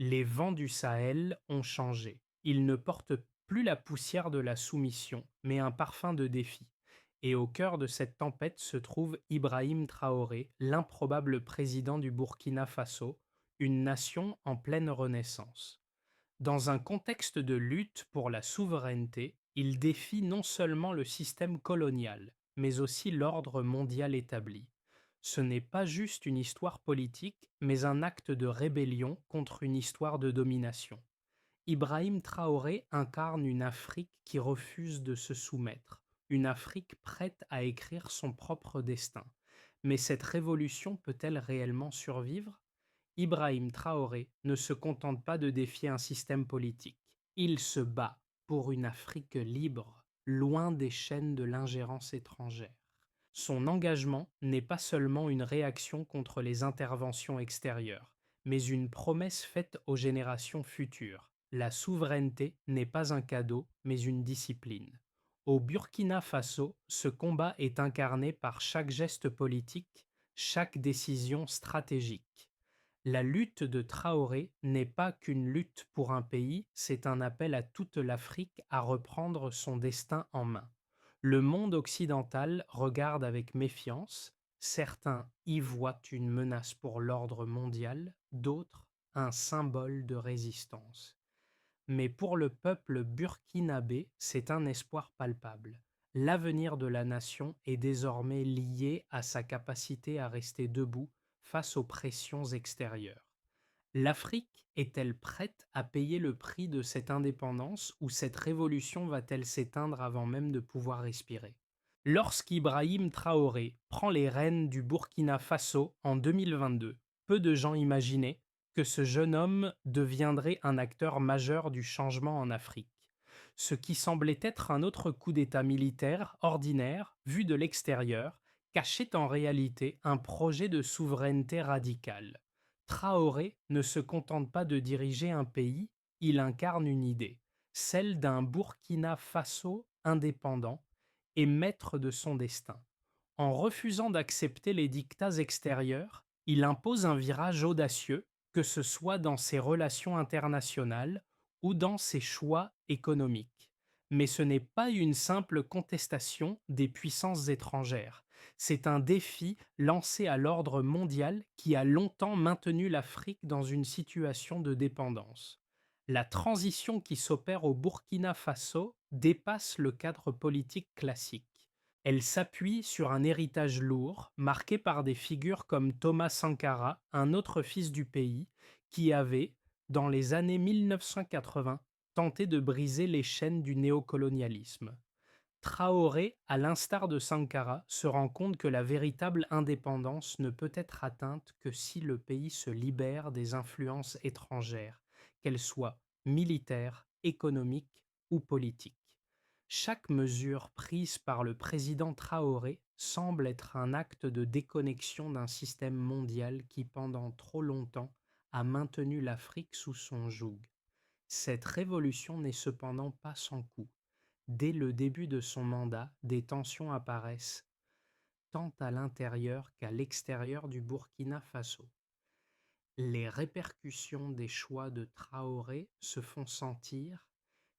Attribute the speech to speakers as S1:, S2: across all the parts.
S1: Les vents du Sahel ont changé. Ils ne portent plus la poussière de la soumission, mais un parfum de défi. Et au cœur de cette tempête se trouve Ibrahim Traoré, l'improbable président du Burkina Faso, une nation en pleine renaissance. Dans un contexte de lutte pour la souveraineté, il défie non seulement le système colonial, mais aussi l'ordre mondial établi. Ce n'est pas juste une histoire politique, mais un acte de rébellion contre une histoire de domination. Ibrahim Traoré incarne une Afrique qui refuse de se soumettre, une Afrique prête à écrire son propre destin. Mais cette révolution peut-elle réellement survivre? Ibrahim Traoré ne se contente pas de défier un système politique. Il se bat pour une Afrique libre, loin des chaînes de l'ingérence étrangère. Son engagement n'est pas seulement une réaction contre les interventions extérieures, mais une promesse faite aux générations futures. La souveraineté n'est pas un cadeau, mais une discipline. Au Burkina Faso, ce combat est incarné par chaque geste politique, chaque décision stratégique. La lutte de Traoré n'est pas qu'une lutte pour un pays, c'est un appel à toute l'Afrique à reprendre son destin en main. Le monde occidental regarde avec méfiance, certains y voient une menace pour l'ordre mondial, d'autres un symbole de résistance. Mais pour le peuple burkinabé, c'est un espoir palpable. L'avenir de la nation est désormais lié à sa capacité à rester debout face aux pressions extérieures. L'Afrique est-elle prête à payer le prix de cette indépendance ou cette révolution va-t-elle s'éteindre avant même de pouvoir respirer? Lorsqu'Ibrahim Traoré prend les rênes du Burkina Faso en 2022, peu de gens imaginaient que ce jeune homme deviendrait un acteur majeur du changement en Afrique. Ce qui semblait être un autre coup d'État militaire ordinaire, vu de l'extérieur, cachait en réalité un projet de souveraineté radicale. Traoré ne se contente pas de diriger un pays, il incarne une idée, celle d'un Burkina Faso indépendant et maître de son destin. En refusant d'accepter les dictats extérieurs, il impose un virage audacieux, que ce soit dans ses relations internationales ou dans ses choix économiques. Mais ce n'est pas une simple contestation des puissances étrangères, c'est un défi lancé à l'ordre mondial qui a longtemps maintenu l'Afrique dans une situation de dépendance. La transition qui s'opère au Burkina Faso dépasse le cadre politique classique. Elle s'appuie sur un héritage lourd, marqué par des figures comme Thomas Sankara, un autre fils du pays, qui avait, dans les années 1980, tenté de briser les chaînes du néocolonialisme. Traoré, à l'instar de Sankara, se rend compte que la véritable indépendance ne peut être atteinte que si le pays se libère des influences étrangères, qu'elles soient militaires, économiques ou politiques. Chaque mesure prise par le président Traoré semble être un acte de déconnexion d'un système mondial qui, pendant trop longtemps, a maintenu l'Afrique sous son joug. Cette révolution n'est cependant pas sans coût. Dès le début de son mandat, des tensions apparaissent, tant à l'intérieur qu'à l'extérieur du Burkina Faso. Les répercussions des choix de Traoré se font sentir,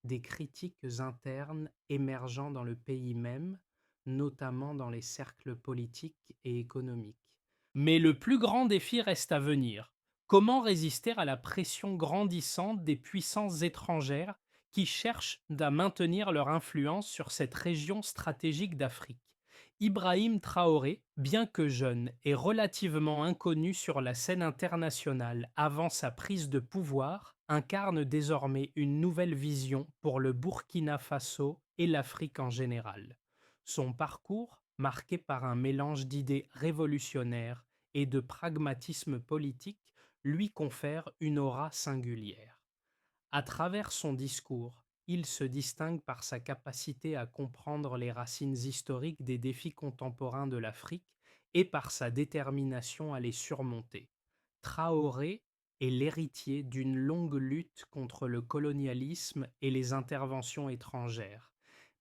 S1: des critiques internes émergeant dans le pays même, notamment dans les cercles politiques et économiques. Mais le plus grand défi reste à venir. Comment résister à la pression grandissante des puissances étrangères qui cherchent à maintenir leur influence sur cette région stratégique d'Afrique? Ibrahim Traoré, bien que jeune et relativement inconnu sur la scène internationale avant sa prise de pouvoir, incarne désormais une nouvelle vision pour le Burkina Faso et l'Afrique en général. Son parcours, marqué par un mélange d'idées révolutionnaires et de pragmatisme politique, lui confère une aura singulière. À travers son discours, il se distingue par sa capacité à comprendre les racines historiques des défis contemporains de l'Afrique et par sa détermination à les surmonter. Traoré est l'héritier d'une longue lutte contre le colonialisme et les interventions étrangères,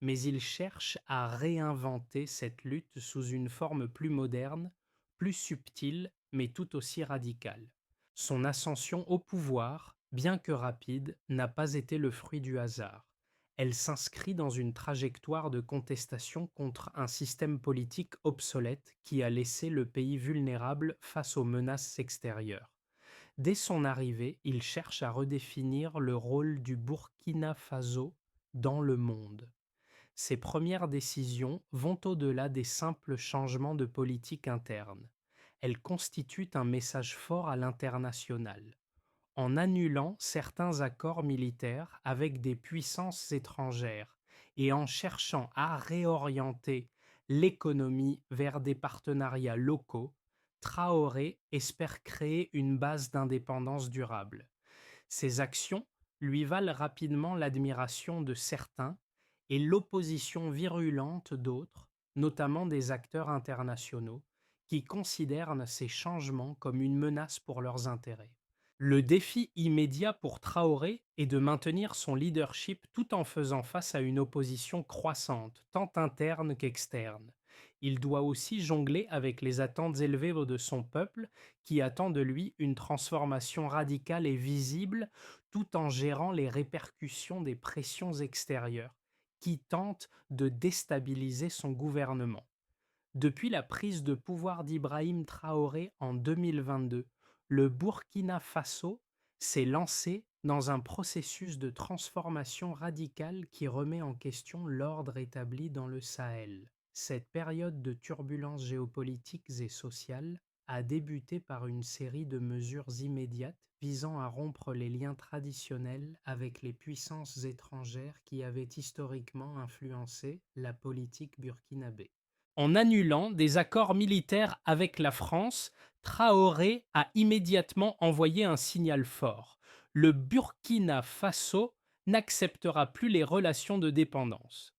S1: mais il cherche à réinventer cette lutte sous une forme plus moderne, plus subtile, mais tout aussi radicale. Son ascension au pouvoir bien que rapide, n'a pas été le fruit du hasard. Elle s'inscrit dans une trajectoire de contestation contre un système politique obsolète qui a laissé le pays vulnérable face aux menaces extérieures. Dès son arrivée, il cherche à redéfinir le rôle du Burkina Faso dans le monde. Ses premières décisions vont au-delà des simples changements de politique interne. Elles constituent un message fort à l'international. En annulant certains accords militaires avec des puissances étrangères et en cherchant à réorienter l'économie vers des partenariats locaux, Traoré espère créer une base d'indépendance durable. Ces actions lui valent rapidement l'admiration de certains et l'opposition virulente d'autres, notamment des acteurs internationaux, qui considèrent ces changements comme une menace pour leurs intérêts. Le défi immédiat pour Traoré est de maintenir son leadership tout en faisant face à une opposition croissante, tant interne qu'externe. Il doit aussi jongler avec les attentes élevées de son peuple, qui attend de lui une transformation radicale et visible, tout en gérant les répercussions des pressions extérieures, qui tentent de déstabiliser son gouvernement. Depuis la prise de pouvoir d'Ibrahim Traoré en 2022, le Burkina Faso s'est lancé dans un processus de transformation radicale qui remet en question l'ordre établi dans le Sahel. Cette période de turbulences géopolitiques et sociales a débuté par une série de mesures immédiates visant à rompre les liens traditionnels avec les puissances étrangères qui avaient historiquement influencé la politique burkinabé. En annulant des accords militaires avec la France, Traoré a immédiatement envoyé un signal fort. Le Burkina Faso n'acceptera plus les relations de dépendance.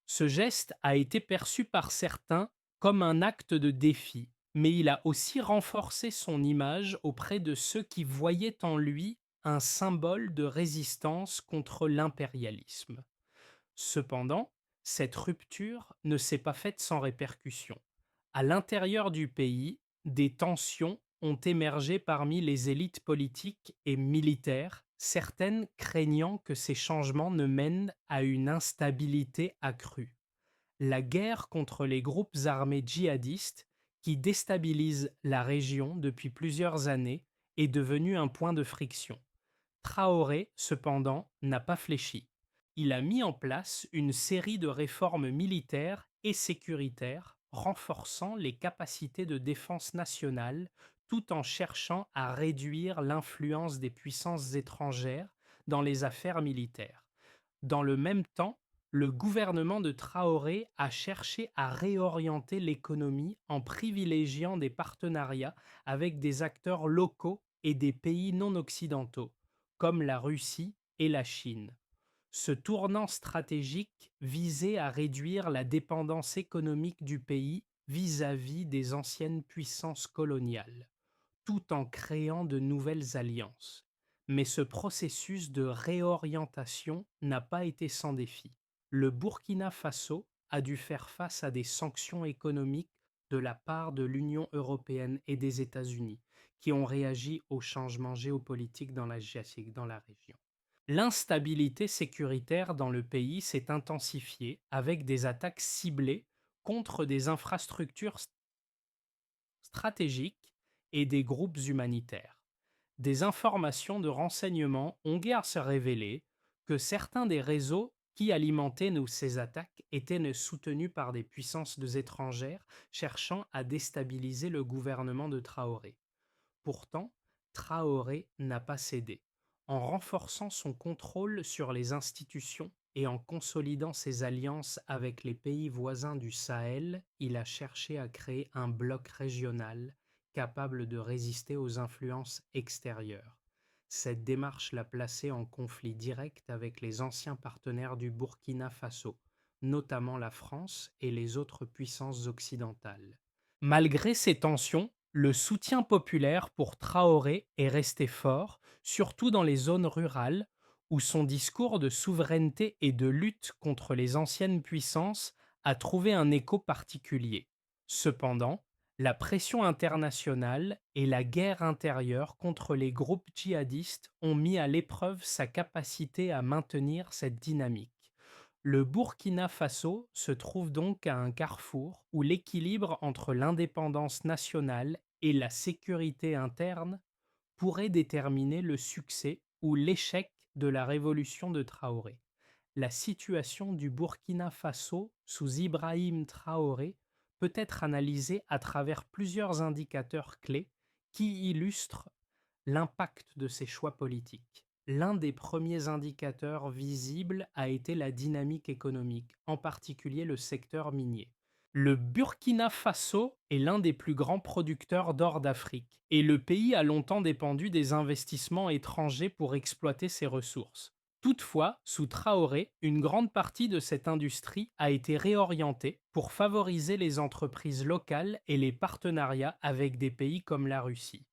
S1: Ce geste a été perçu par certains comme un acte de défi, mais il a aussi renforcé son image auprès de ceux qui voyaient en lui un symbole de résistance contre l'impérialisme. Cependant, cette rupture ne s'est pas faite sans répercussions. À l'intérieur du pays, des tensions ont émergé parmi les élites politiques et militaires, certaines craignant que ces changements ne mènent à une instabilité accrue. La guerre contre les groupes armés djihadistes, qui déstabilisent la région depuis plusieurs années, est devenue un point de friction. Traoré, cependant, n'a pas fléchi. Il a mis en place une série de réformes militaires et sécuritaires renforçant les capacités de défense nationale tout en cherchant à réduire l'influence des puissances étrangères dans les affaires militaires. Dans le même temps, le gouvernement de Traoré a cherché à réorienter l'économie en privilégiant des partenariats avec des acteurs locaux et des pays non occidentaux, comme la Russie et la Chine. Ce tournant stratégique visait à réduire la dépendance économique du pays vis-à-vis des anciennes puissances coloniales, tout en créant de nouvelles alliances. Mais ce processus de réorientation n'a pas été sans défi. Le Burkina Faso a dû faire face à des sanctions économiques de la part de l'Union européenne et des États-Unis, qui ont réagi aux changements géopolitiques dans la région. L'instabilité sécuritaire dans le pays s'est intensifiée avec des attaques ciblées contre des infrastructures stratégiques et des groupes humanitaires. Des informations de renseignement ont guère se révélé que certains des réseaux qui alimentaient ces attaques étaient soutenus par des puissances étrangères cherchant à déstabiliser le gouvernement de Traoré. Pourtant, Traoré n'a pas cédé. En renforçant son contrôle sur les institutions et en consolidant ses alliances avec les pays voisins du Sahel, il a cherché à créer un bloc régional capable de résister aux influences extérieures. Cette démarche l'a placé en conflit direct avec les anciens partenaires du Burkina Faso, notamment la France et les autres puissances occidentales. Malgré ces tensions, le soutien populaire pour Traoré est resté fort, surtout dans les zones rurales, où son discours de souveraineté et de lutte contre les anciennes puissances a trouvé un écho particulier. Cependant, La pression internationale et la guerre intérieure contre les groupes djihadistes ont mis à l'épreuve sa capacité à maintenir cette dynamique. Le Burkina Faso se trouve donc à un carrefour où l'équilibre entre l'indépendance nationale et la sécurité interne pourrait déterminer le succès ou l'échec de la révolution de Traoré. La situation du Burkina Faso sous Ibrahim Traoré peut être analysée à travers plusieurs indicateurs clés qui illustrent l'impact de ces choix politiques. L'un des premiers indicateurs visibles a été la dynamique économique, en particulier le secteur minier. Le Burkina Faso est l'un des plus grands producteurs d'or d'Afrique et le pays a longtemps dépendu des investissements étrangers pour exploiter ses ressources. Toutefois, sous Traoré, une grande partie de cette industrie a été réorientée pour favoriser les entreprises locales et les partenariats avec des pays comme la Russie.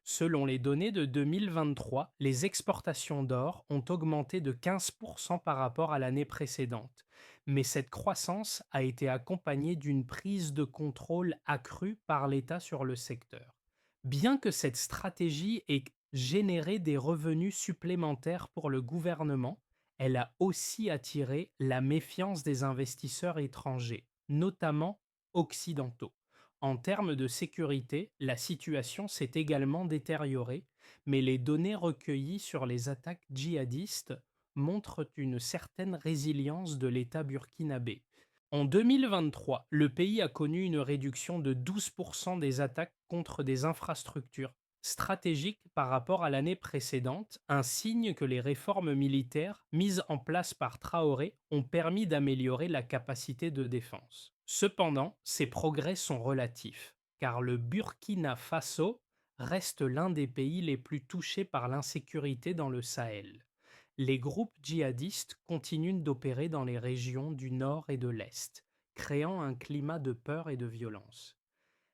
S1: Selon les données de 2023, les exportations d'or ont augmenté de 15% par rapport à l'année précédente, mais cette croissance a été accompagnée d'une prise de contrôle accrue par l'État sur le secteur. Bien que cette stratégie ait généré des revenus supplémentaires pour le gouvernement, elle a aussi attiré la méfiance des investisseurs étrangers, notamment occidentaux. En termes de sécurité, la situation s'est également détériorée, mais les données recueillies sur les attaques djihadistes montrent une certaine résilience de l'État burkinabé. En 2023, le pays a connu une réduction de 12% des attaques contre des infrastructures stratégiques par rapport à l'année précédente, un signe que les réformes militaires mises en place par Traoré ont permis d'améliorer la capacité de défense. Cependant, ces progrès sont relatifs, car le Burkina Faso reste l'un des pays les plus touchés par l'insécurité dans le Sahel. Les groupes djihadistes continuent d'opérer dans les régions du nord et de l'est, créant un climat de peur et de violence.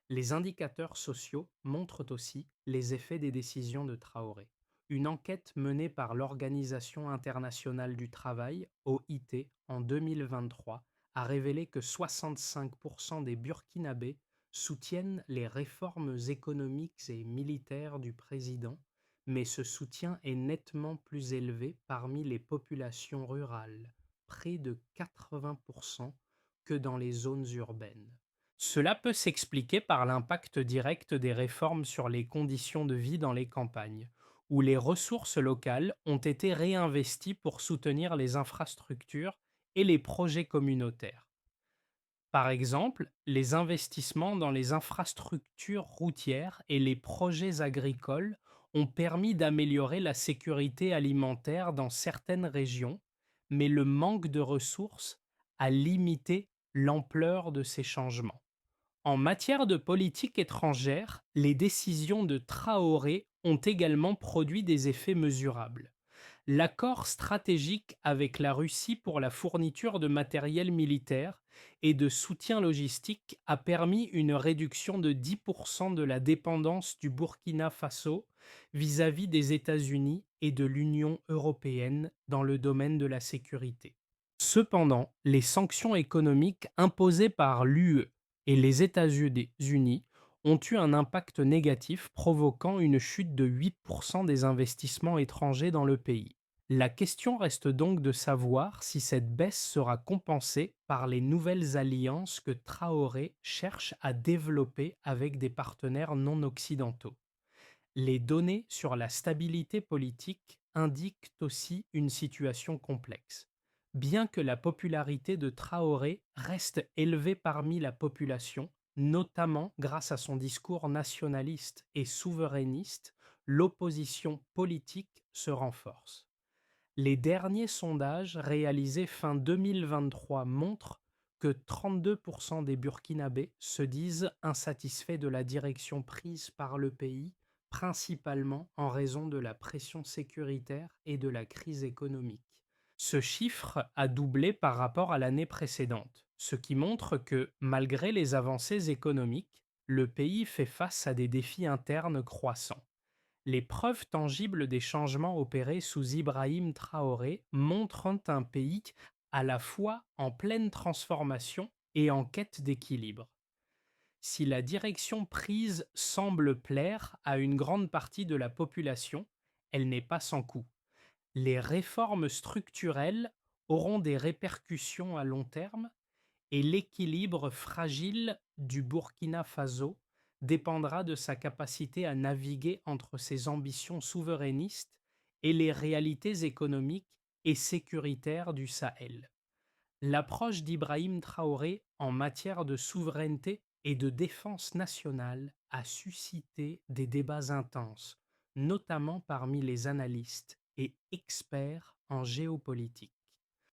S1: Les indicateurs sociaux montrent aussi les effets des décisions de Traoré. Une enquête menée par l'Organisation internationale du travail, OIT, en 2023 a révélé que 65% des Burkinabés soutiennent les réformes économiques et militaires du président, mais ce soutien est nettement plus élevé parmi les populations rurales, près de 80%, que dans les zones urbaines. Cela peut s'expliquer par l'impact direct des réformes sur les conditions de vie dans les campagnes, où les ressources locales ont été réinvesties pour soutenir les infrastructures et les projets communautaires. Par exemple, les investissements dans les infrastructures routières et les projets agricoles ont permis d'améliorer la sécurité alimentaire dans certaines régions, mais le manque de ressources a limité l'ampleur de ces changements. En matière de politique étrangère, les décisions de Traoré ont également produit des effets mesurables. L'accord stratégique avec la Russie pour la fourniture de matériel militaire et de soutien logistique a permis une réduction de 10% de la dépendance du Burkina Faso vis-à-vis des États-Unis et de l'Union européenne dans le domaine de la sécurité. Cependant, les sanctions économiques imposées par l'UE et les États-Unis ont eu un impact négatif provoquant une chute de 8% des investissements étrangers dans le pays. La question reste donc de savoir si cette baisse sera compensée par les nouvelles alliances que Traoré cherche à développer avec des partenaires non occidentaux. Les données sur la stabilité politique indiquent aussi une situation complexe. Bien que la popularité de Traoré reste élevée parmi la population, notamment grâce à son discours nationaliste et souverainiste, l'opposition politique se renforce. Les derniers sondages réalisés fin 2023 montrent que 32% des Burkinabés se disent insatisfaits de la direction prise par le pays, principalement en raison de la pression sécuritaire et de la crise économique. Ce chiffre a doublé par rapport à l'année précédente, ce qui montre que, malgré les avancées économiques, le pays fait face à des défis internes croissants. Les preuves tangibles des changements opérés sous Ibrahim Traoré montrent un pays à la fois en pleine transformation et en quête d'équilibre. Si la direction prise semble plaire à une grande partie de la population, elle n'est pas sans coût. Les réformes structurelles auront des répercussions à long terme et l'équilibre fragile du Burkina Faso dépendra de sa capacité à naviguer entre ses ambitions souverainistes et les réalités économiques et sécuritaires du Sahel. L'approche d'Ibrahim Traoré en matière de souveraineté et de défense nationale a suscité des débats intenses, notamment parmi les analystes et experts en géopolitique.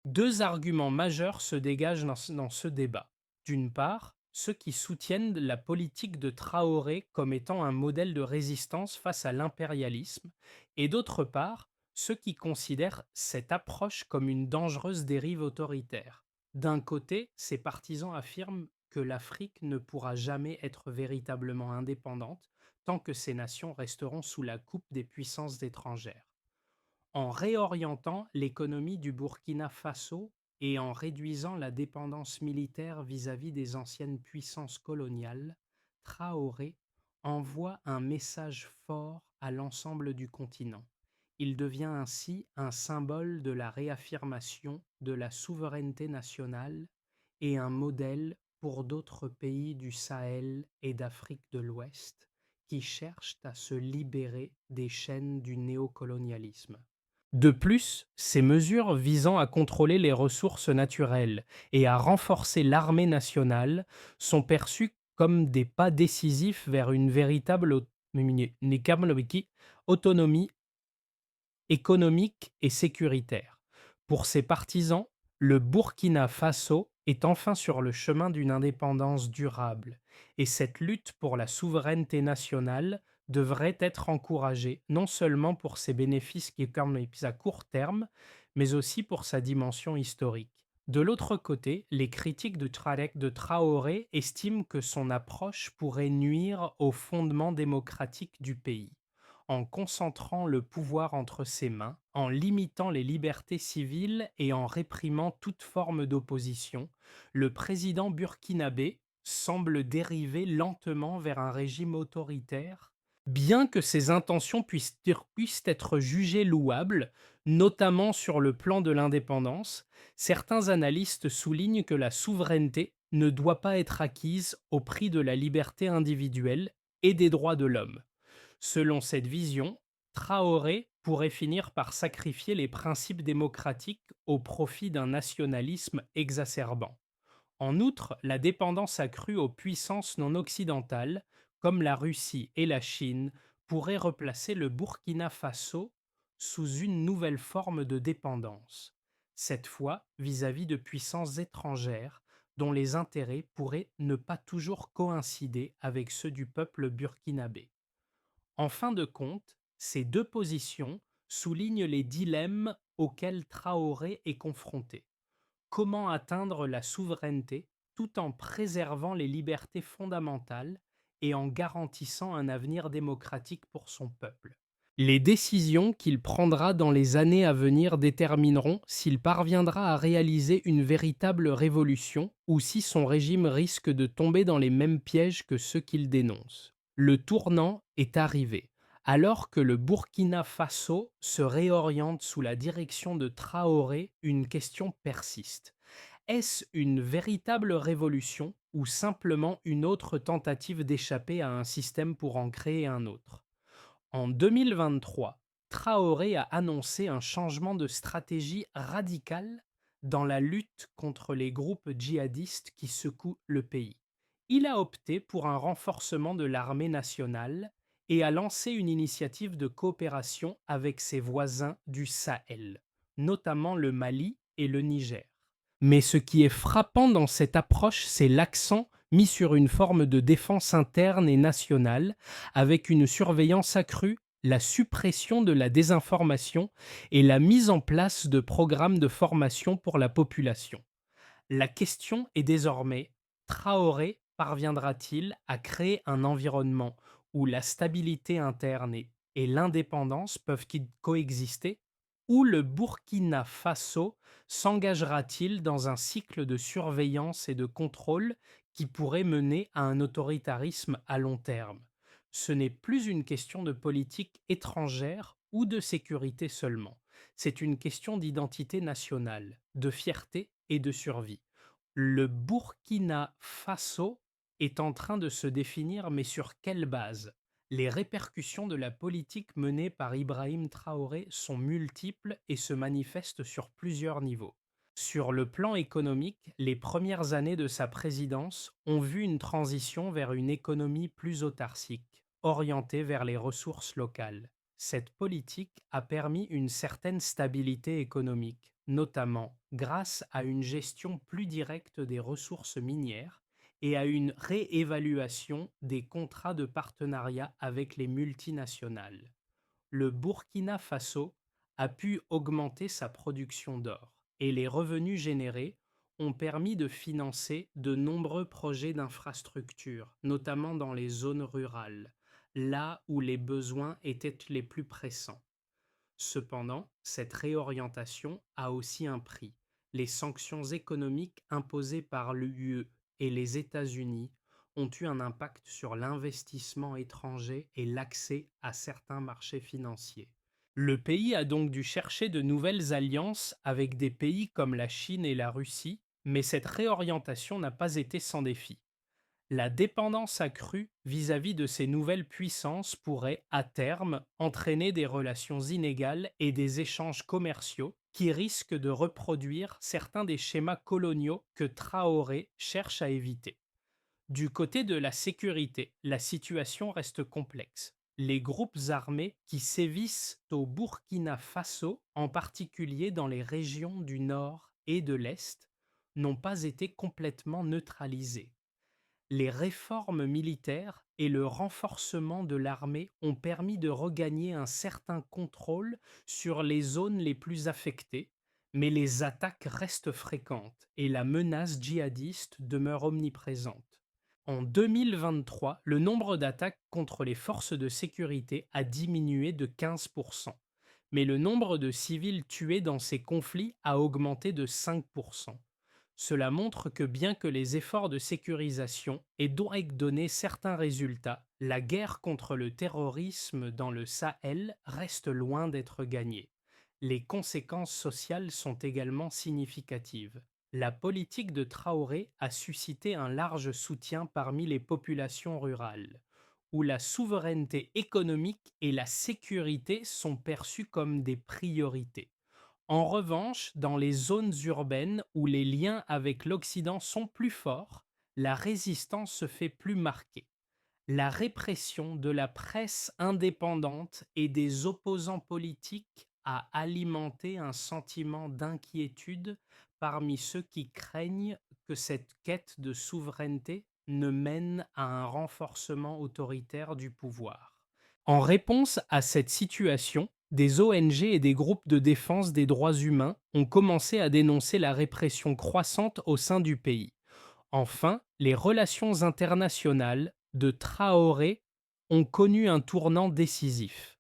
S1: Deux arguments majeurs se dégagent dans ce débat. D'une part, ceux qui soutiennent la politique de Traoré comme étant un modèle de résistance face à l'impérialisme, et d'autre part, ceux qui considèrent cette approche comme une dangereuse dérive autoritaire. D'un côté, ses partisans affirment que l'Afrique ne pourra jamais être véritablement indépendante tant que ces nations resteront sous la coupe des puissances étrangères. En réorientant l'économie du Burkina Faso et en réduisant la dépendance militaire vis-à-vis des anciennes puissances coloniales, Traoré envoie un message fort à l'ensemble du continent. Il devient ainsi un symbole de la réaffirmation de la souveraineté nationale et un modèle pour d'autres pays du Sahel et d'Afrique de l'Ouest qui cherchent à se libérer des chaînes du néocolonialisme. De plus, ces mesures visant à contrôler les ressources naturelles et à renforcer l'armée nationale sont perçues comme des pas décisifs vers une véritable autonomie économique et sécuritaire. Pour ses partisans, le Burkina Faso est enfin sur le chemin d'une indépendance durable, et cette lutte pour la souveraineté nationale devrait être encouragée non seulement pour ses bénéfices économiques à court terme, mais aussi pour sa dimension historique. De l'autre côté, les critiques de Traoré estiment que son approche pourrait nuire au fondement démocratique du pays en concentrant le pouvoir entre ses mains, en limitant les libertés civiles et en réprimant toute forme d'opposition, le président burkinabé semble dériver lentement vers un régime autoritaire. Bien que ses intentions puissent être jugées louables, notamment sur le plan de l'indépendance, certains analystes soulignent que la souveraineté ne doit pas être acquise au prix de la liberté individuelle et des droits de l'homme. Selon cette vision, Traoré pourrait finir par sacrifier les principes démocratiques au profit d'un nationalisme exacerbant. En outre, la dépendance accrue aux puissances non occidentales, comme la Russie et la Chine, pourrait replacer le Burkina Faso sous une nouvelle forme de dépendance, cette fois vis-à-vis de puissances étrangères dont les intérêts pourraient ne pas toujours coïncider avec ceux du peuple burkinabé. En fin de compte, ces deux positions soulignent les dilemmes auxquels Traoré est confronté. Comment atteindre la souveraineté tout en préservant les libertés fondamentales et en garantissant un avenir démocratique pour son peuple? Les décisions qu'il prendra dans les années à venir détermineront s'il parviendra à réaliser une véritable révolution ou si son régime risque de tomber dans les mêmes pièges que ceux qu'il dénonce. Le tournant est arrivé. Alors que le Burkina Faso se réoriente sous la direction de Traoré, une question persiste. Est-ce une véritable révolution ou simplement une autre tentative d'échapper à un système pour en créer un autre? En 2023, Traoré a annoncé un changement de stratégie radical dans la lutte contre les groupes djihadistes qui secouent le pays. Il a opté pour un renforcement de l'armée nationale et a lancé une initiative de coopération avec ses voisins du Sahel, notamment le Mali et le Niger. Mais ce qui est frappant dans cette approche, c'est l'accent mis sur une forme de défense interne et nationale, avec une surveillance accrue, la suppression de la désinformation et la mise en place de programmes de formation pour la population. La question est désormais, Traoré parviendra-t-il à créer un environnement où la stabilité interne et l'indépendance peuvent coexister? Où le Burkina Faso s'engagera-t-il dans un cycle de surveillance et de contrôle qui pourrait mener à un autoritarisme à long terme? Ce n'est plus une question de politique étrangère ou de sécurité seulement. C'est une question d'identité nationale, de fierté et de survie. Le Burkina Faso est en train de se définir, mais sur quelle base? Les répercussions de la politique menée par Ibrahim Traoré sont multiples et se manifestent sur plusieurs niveaux. Sur le plan économique, les premières années de sa présidence ont vu une transition vers une économie plus autarcique, orientée vers les ressources locales. Cette politique a permis une certaine stabilité économique, notamment grâce à une gestion plus directe des ressources minières et à une réévaluation des contrats de partenariat avec les multinationales. Le Burkina Faso a pu augmenter sa production d'or et les revenus générés ont permis de financer de nombreux projets d'infrastructures, notamment dans les zones rurales, là où les besoins étaient les plus pressants. Cependant, cette réorientation a aussi un prix. Les sanctions économiques imposées par l'UE et les États-Unis ont eu un impact sur l'investissement étranger et l'accès à certains marchés financiers. Le pays a donc dû chercher de nouvelles alliances avec des pays comme la Chine et la Russie, mais cette réorientation n'a pas été sans défi. La dépendance accrue vis-à-vis de ces nouvelles puissances pourrait, à terme, entraîner des relations inégales et des échanges commerciaux qui risquent de reproduire certains des schémas coloniaux que Traoré cherche à éviter. Du côté de la sécurité, la situation reste complexe. Les groupes armés qui sévissent au Burkina Faso, en particulier dans les régions du nord et de l'est, n'ont pas été complètement neutralisés. Les réformes militaires et le renforcement de l'armée ont permis de regagner un certain contrôle sur les zones les plus affectées, mais les attaques restent fréquentes et la menace djihadiste demeure omniprésente. En 2023, le nombre d'attaques contre les forces de sécurité a diminué de 15%, mais le nombre de civils tués dans ces conflits a augmenté de 5%. Cela montre que bien que les efforts de sécurisation aient donc donné certains résultats, la guerre contre le terrorisme dans le Sahel reste loin d'être gagnée. Les conséquences sociales sont également significatives. La politique de Traoré a suscité un large soutien parmi les populations rurales, où la souveraineté économique et la sécurité sont perçues comme des priorités. En revanche, dans les zones urbaines où les liens avec l'Occident sont plus forts, la résistance se fait plus marquée. La répression de la presse indépendante et des opposants politiques a alimenté un sentiment d'inquiétude parmi ceux qui craignent que cette quête de souveraineté ne mène à un renforcement autoritaire du pouvoir. En réponse à cette situation, des ONG et des groupes de défense des droits humains ont commencé à dénoncer la répression croissante au sein du pays. Enfin, les relations internationales de Traoré ont connu un tournant décisif.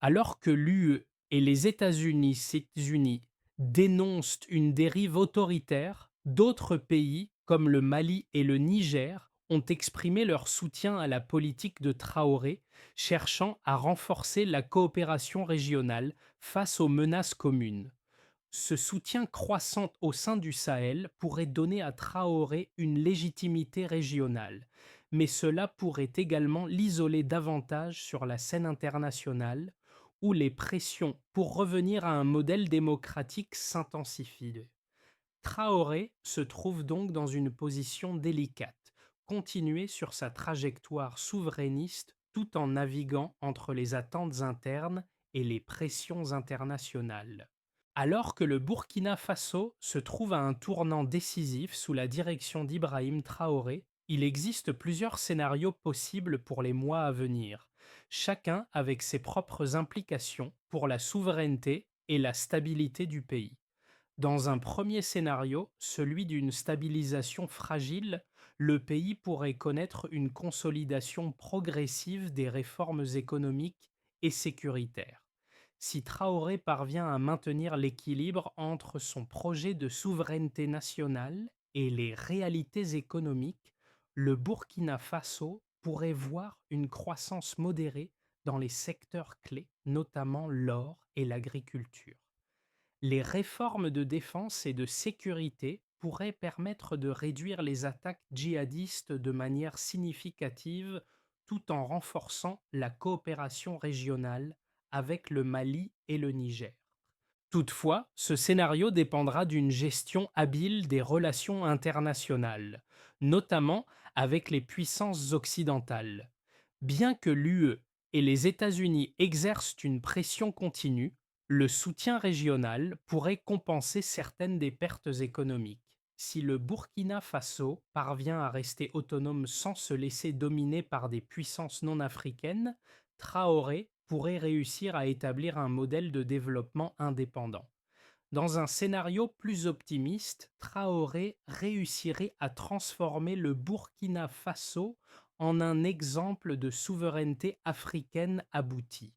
S1: Alors que l'UE et les États-Unis dénoncent une dérive autoritaire, d'autres pays, comme le Mali et le Niger, ont exprimé leur soutien à la politique de Traoré, cherchant à renforcer la coopération régionale face aux menaces communes. Ce soutien croissant au sein du Sahel pourrait donner à Traoré une légitimité régionale, mais cela pourrait également l'isoler davantage sur la scène internationale, où les pressions pour revenir à un modèle démocratique s'intensifient. Traoré se trouve donc dans une position délicate, continuer sur sa trajectoire souverainiste tout en naviguant entre les attentes internes et les pressions internationales. Alors que le Burkina Faso se trouve à un tournant décisif sous la direction d'Ibrahim Traoré, il existe plusieurs scénarios possibles pour les mois à venir, chacun avec ses propres implications pour la souveraineté et la stabilité du pays. Dans un premier scénario, celui d'une stabilisation fragile, le pays pourrait connaître une consolidation progressive des réformes économiques et sécuritaires. Si Traoré parvient à maintenir l'équilibre entre son projet de souveraineté nationale et les réalités économiques, le Burkina Faso pourrait voir une croissance modérée dans les secteurs clés, notamment l'or et l'agriculture. Les réformes de défense et de sécurité pourraient permettre de réduire les attaques djihadistes de manière significative tout en renforçant la coopération régionale avec le Mali et le Niger. Toutefois, ce scénario dépendra d'une gestion habile des relations internationales, notamment avec les puissances occidentales. Bien que l'UE et les États-Unis exercent une pression continue, le soutien régional pourrait compenser certaines des pertes économiques. Si le Burkina Faso parvient à rester autonome sans se laisser dominer par des puissances non africaines, Traoré pourrait réussir à établir un modèle de développement indépendant. Dans un scénario plus optimiste, Traoré réussirait à transformer le Burkina Faso en un exemple de souveraineté africaine aboutie,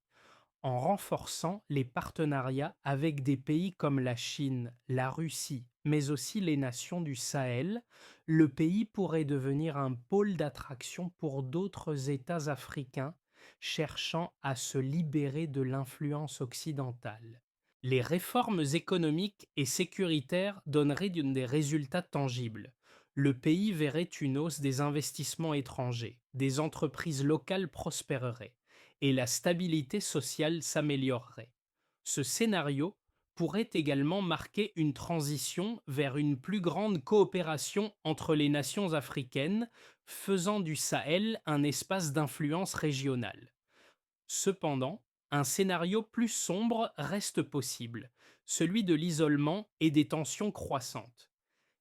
S1: en renforçant les partenariats avec des pays comme la Chine, la Russie, mais aussi les nations du Sahel. Le pays pourrait devenir un pôle d'attraction pour d'autres États africains cherchant à se libérer de l'influence occidentale. Les réformes économiques et sécuritaires donneraient des résultats tangibles. Le pays verrait une hausse des investissements étrangers, des entreprises locales prospéreraient et la stabilité sociale s'améliorerait. Ce scénario pourrait également marquer une transition vers une plus grande coopération entre les nations africaines, faisant du Sahel un espace d'influence régionale. Cependant, un scénario plus sombre reste possible, celui de l'isolement et des tensions croissantes.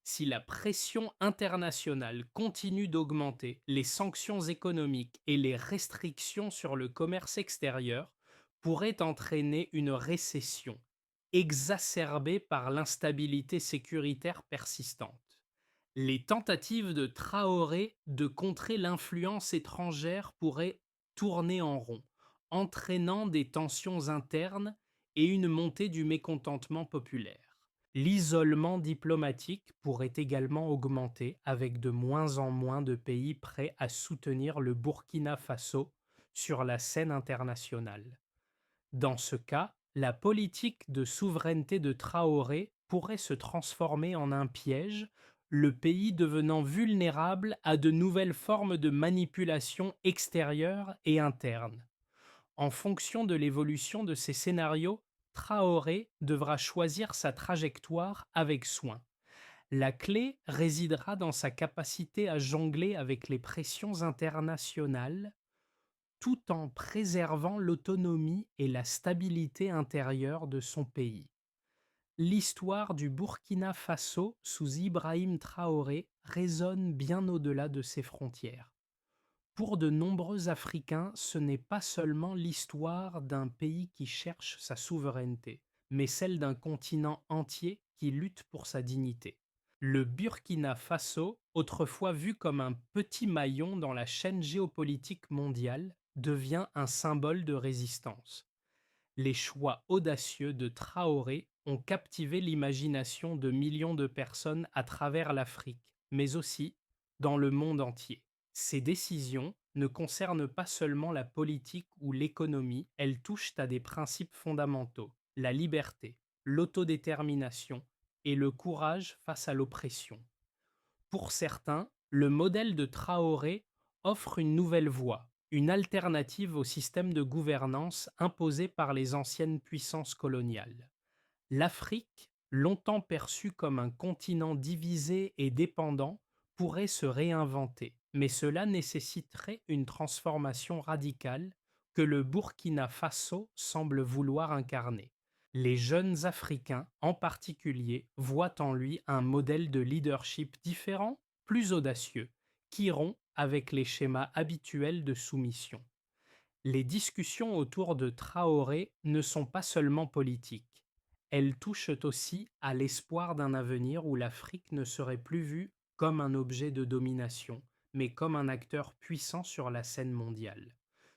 S1: Si la pression internationale continue d'augmenter, les sanctions économiques et les restrictions sur le commerce extérieur pourraient entraîner une récession, exacerbée par l'instabilité sécuritaire persistante. Les tentatives de Traoré de contrer l'influence étrangère pourraient tourner en rond, entraînant des tensions internes et une montée du mécontentement populaire. L'isolement diplomatique pourrait également augmenter avec de moins en moins de pays prêts à soutenir le Burkina Faso sur la scène internationale. Dans ce cas, la politique de souveraineté de Traoré pourrait se transformer en un piège, le pays devenant vulnérable à de nouvelles formes de manipulation extérieure et interne. En fonction de l'évolution de ces scénarios, Traoré devra choisir sa trajectoire avec soin. La clé résidera dans sa capacité à jongler avec les pressions internationales tout en préservant l'autonomie et la stabilité intérieure de son pays. L'histoire du Burkina Faso sous Ibrahim Traoré résonne bien au-delà de ses frontières. Pour de nombreux Africains, ce n'est pas seulement l'histoire d'un pays qui cherche sa souveraineté, mais celle d'un continent entier qui lutte pour sa dignité. Le Burkina Faso, autrefois vu comme un petit maillon dans la chaîne géopolitique mondiale, devient un symbole de résistance. Les choix audacieux de Traoré ont captivé l'imagination de millions de personnes à travers l'Afrique, mais aussi dans le monde entier. Ces décisions ne concernent pas seulement la politique ou l'économie, elles touchent à des principes fondamentaux, la liberté, l'autodétermination et le courage face à l'oppression. Pour certains, le modèle de Traoré offre une nouvelle voie, une alternative au système de gouvernance imposé par les anciennes puissances coloniales. L'Afrique, longtemps perçue comme un continent divisé et dépendant, pourrait se réinventer, mais cela nécessiterait une transformation radicale que le Burkina Faso semble vouloir incarner. Les jeunes Africains, en particulier, voient en lui un modèle de leadership différent, plus audacieux, qui rompt avec les schémas habituels de soumission. Les discussions autour de Traoré ne sont pas seulement politiques. Elles touchent aussi à l'espoir d'un avenir où l'Afrique ne serait plus vue comme un objet de domination, mais comme un acteur puissant sur la scène mondiale.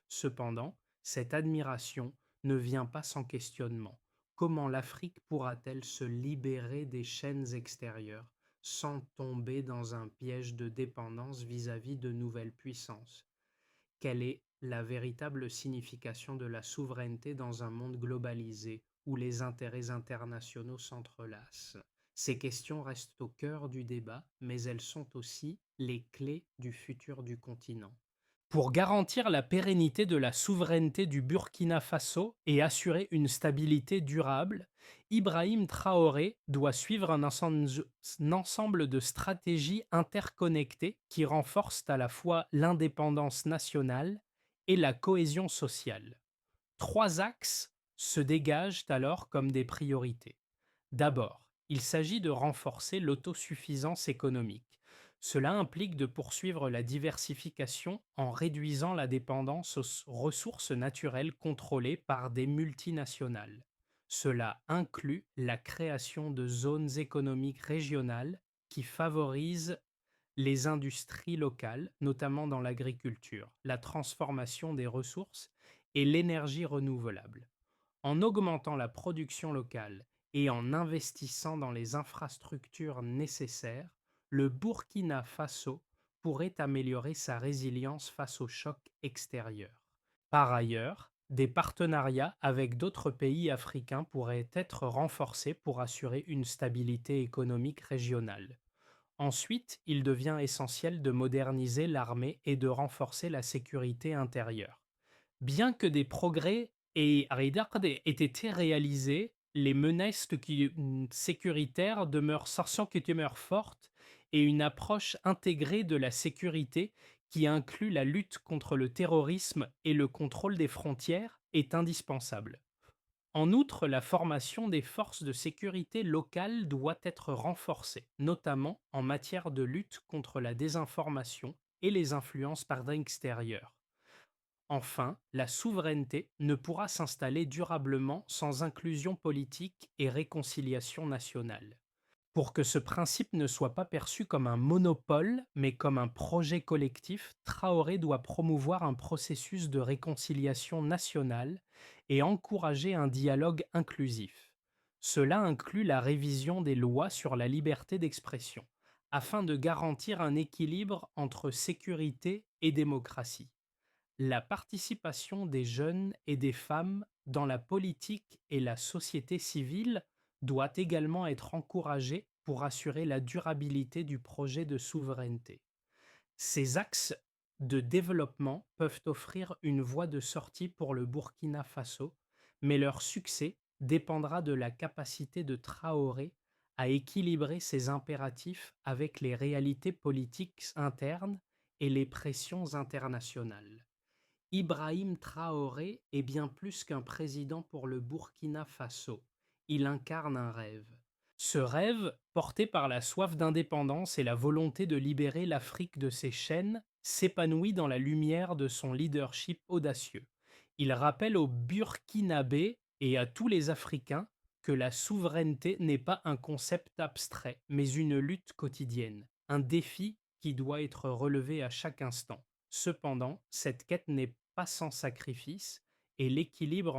S1: Cependant, cette admiration ne vient pas sans questionnement. Comment l'Afrique pourra-t-elle se libérer des chaînes extérieures sans tomber dans un piège de dépendance vis-à-vis de nouvelles puissances? Quelle est la véritable signification de la souveraineté dans un monde globalisé où les intérêts internationaux s'entrelacent? Ces questions restent au cœur du débat, mais elles sont aussi les clés du futur du continent. Pour garantir la pérennité de la souveraineté du Burkina Faso et assurer une stabilité durable, Ibrahim Traoré doit suivre un ensemble de stratégies interconnectées qui renforcent à la fois l'indépendance nationale et la cohésion sociale. Trois axes se dégagent alors comme des priorités. D'abord, il s'agit de renforcer l'autosuffisance économique. Cela implique de poursuivre la diversification en réduisant la dépendance aux ressources naturelles contrôlées par des multinationales. Cela inclut la création de zones économiques régionales qui favorisent les industries locales, notamment dans l'agriculture, la transformation des ressources et l'énergie renouvelable. En augmentant la production locale et en investissant dans les infrastructures nécessaires, le Burkina Faso pourrait améliorer sa résilience face aux chocs extérieurs. Par ailleurs, des partenariats avec d'autres pays africains pourraient être renforcés pour assurer une stabilité économique régionale. Ensuite, il devient essentiel de moderniser l'armée et de renforcer la sécurité intérieure. Bien que des progrès aient été réalisés, les menaces sécuritaires demeurent fortes et une approche intégrée de la sécurité qui inclut la lutte contre le terrorisme et le contrôle des frontières est indispensable. En outre, la formation des forces de sécurité locales doit être renforcée, notamment en matière de lutte contre la désinformation et les influences par l'extérieur. Enfin, la souveraineté ne pourra s'installer durablement sans inclusion politique et réconciliation nationale. Pour que ce principe ne soit pas perçu comme un monopole, mais comme un projet collectif, Traoré doit promouvoir un processus de réconciliation nationale et encourager un dialogue inclusif. Cela inclut la révision des lois sur la liberté d'expression, afin de garantir un équilibre entre sécurité et démocratie. La participation des jeunes et des femmes dans la politique et la société civile doit également être encouragée pour assurer la durabilité du projet de souveraineté. Ces axes de développement peuvent offrir une voie de sortie pour le Burkina Faso, mais leur succès dépendra de la capacité de Traoré à équilibrer ses impératifs avec les réalités politiques internes et les pressions internationales. Ibrahim Traoré est bien plus qu'un président pour le Burkina Faso. Il incarne un rêve. Ce rêve, porté par la soif d'indépendance et la volonté de libérer l'Afrique de ses chaînes, s'épanouit dans la lumière de son leadership audacieux. Il rappelle aux Burkinabés et à tous les Africains que la souveraineté n'est pas un concept abstrait, mais une lutte quotidienne, un défi qui doit être relevé à chaque instant. Cependant, cette quête n'est pas sans sacrifice et l'équilibre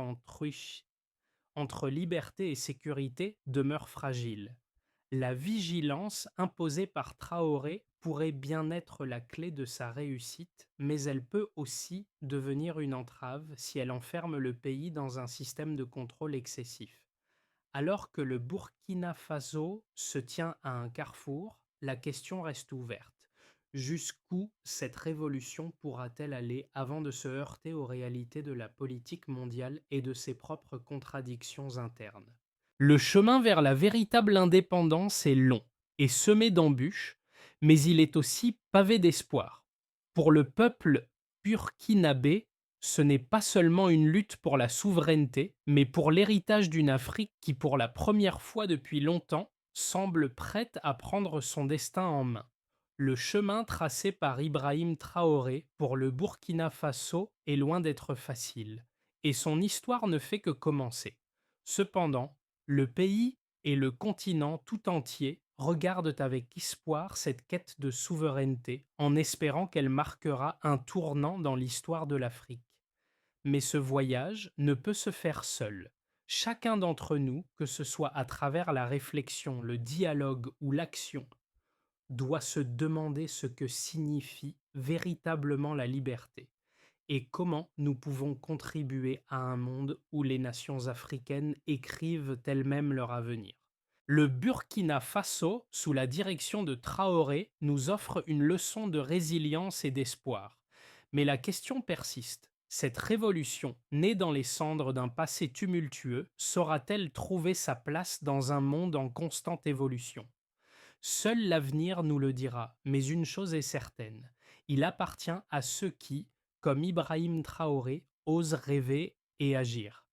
S1: entre liberté et sécurité demeure fragile. La vigilance imposée par Traoré pourrait bien être la clé de sa réussite, mais elle peut aussi devenir une entrave si elle enferme le pays dans un système de contrôle excessif. Alors que le Burkina Faso se tient à un carrefour, la question reste ouverte. Jusqu'où cette révolution pourra-t-elle aller avant de se heurter aux réalités de la politique mondiale et de ses propres contradictions internes? Le chemin vers la véritable indépendance est long et semé d'embûches, mais il est aussi pavé d'espoir. Pour le peuple burkinabé, ce n'est pas seulement une lutte pour la souveraineté, mais pour l'héritage d'une Afrique qui, pour la première fois depuis longtemps, semble prête à prendre son destin en main. Le chemin tracé par Ibrahim Traoré pour le Burkina Faso est loin d'être facile, et son histoire ne fait que commencer. Cependant, le pays et le continent tout entier regardent avec espoir cette quête de souveraineté en espérant qu'elle marquera un tournant dans l'histoire de l'Afrique. Mais ce voyage ne peut se faire seul. Chacun d'entre nous, que ce soit à travers la réflexion, le dialogue ou l'action, doit se demander ce que signifie véritablement la liberté et comment nous pouvons contribuer à un monde où les nations africaines écrivent elles-mêmes leur avenir. Le Burkina Faso, sous la direction de Traoré, nous offre une leçon de résilience et d'espoir. Mais la question persiste. Cette révolution, née dans les cendres d'un passé tumultueux, saura-t-elle trouver sa place dans un monde en constante évolution? Seul l'avenir nous le dira, mais une chose est certaine, il appartient à ceux qui, comme Ibrahim Traoré, osent rêver et agir.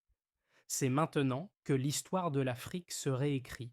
S1: C'est maintenant que l'histoire de l'Afrique se réécrit,